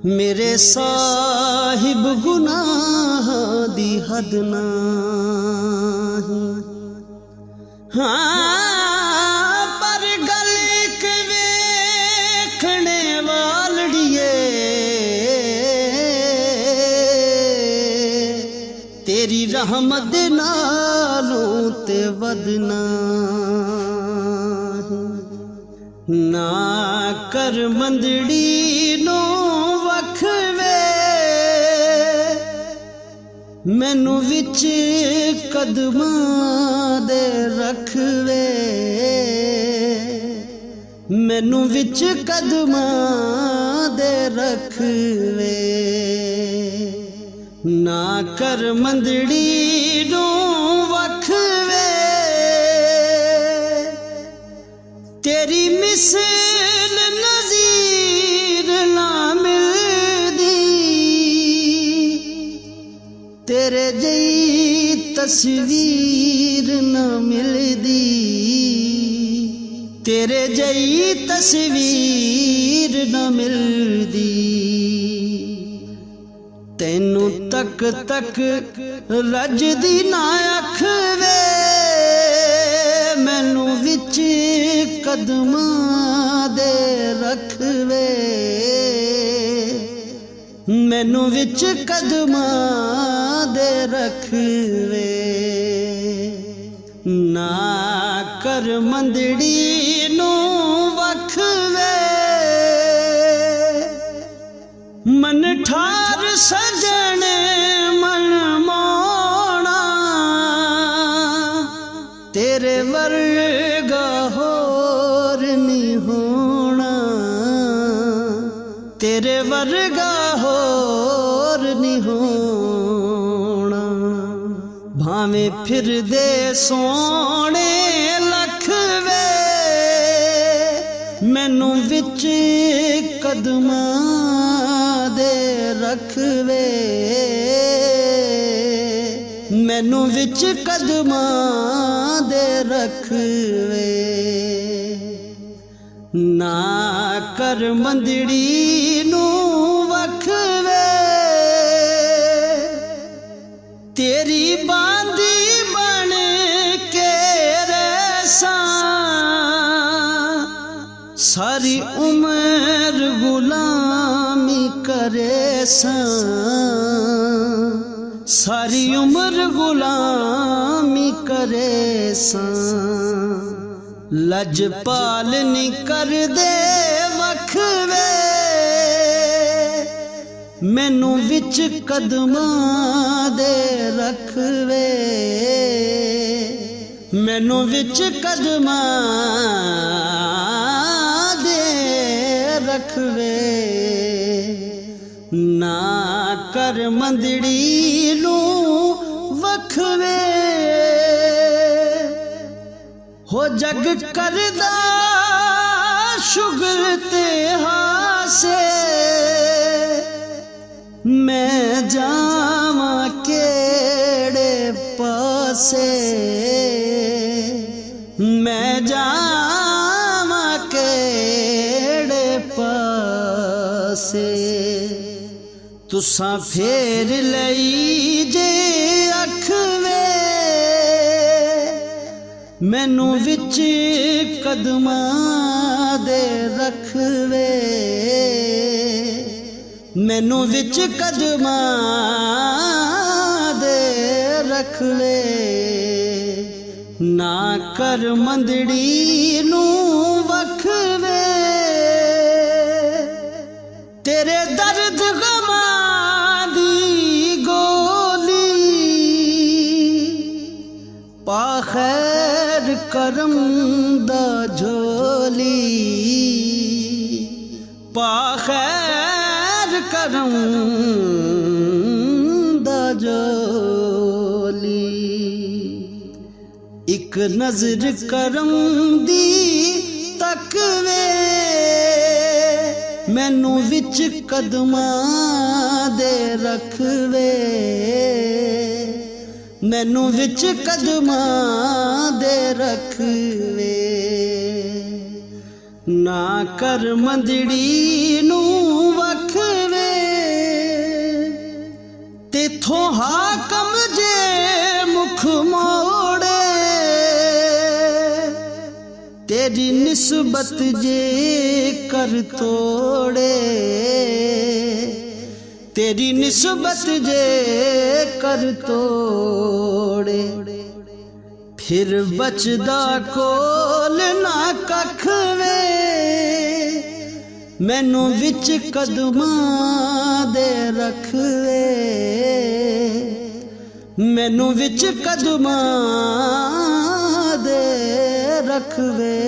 मेरे साहिब गुनाह दी हद नहीं। हाँ पर गल एक वेखने वालड़िए तेरी रहमत दे नालों ते वदना ना कर मंदड़ी नो वखवे मैनू विच कदमां दे रखवे मैनू विच कदमां दे रखवे ना कर मंदड़ी नो वखवे तेरी मिसल नज़ीर ना मिलदी तेरे जई तस्वीर ना मिलदी तेरे जई तस्वीर ना मिलदी तैनू तक तक रजदी ना अखवे मैनू विच कदमां दे रखवे मैनू विच कदमां दे रखवे ना कर मंदड़ी नू वखवे मन ठार सजने मन मोना तेरे वर्गा होर नहीं होना तेरे वर्गा होर नहीं होना भावें फिर दे सोने लखवे मैनू विच कदमां दे रखवे मैनू विच कदमां दे रखवे ना कर मंदड़ी नू वखवे तेरी बांदी बन के रैसा सारी उम्र गुलामी करे सारी उम्र गुलामी करे लजपाल नहीं कर दे वखवे मैनू विच कदमां दे रखवे मैनू विच कदमां दे रखवे ना कर मंदड़ी नू वखवे हो जग करदा शुगर ते हासे मैं जावां केड़े पासे मैं जावां केड़े पासे तुसां फेर लई जे अखवे मैनू विच कदमां दे रखवे मैनू विच कदमां दे रखवे ना कर मंदड़ी नू वखवे तेरे दर्द गमां दी गोली पा खैर करम दा झोली पा खैर करम दा झोली एक नजर करम दी तकवे मैनू विच कदमां दे रखवे मैनू विच कदमां दे रखवे ना कर मंदड़ी नू वखवे तेथों हाकम जे मुख मोड़े, तेरी निस्बत जे कर तोड़े, तेरी निस्बत जे कर तोड़े, फिर बचदा कोल ना कख वे, मैनू विच कदमां दे रख वे, मैनू विच कदमां दे रख वे,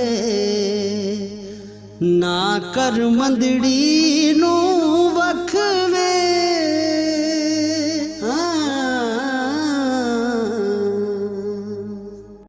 ना कर मंदड़ी नू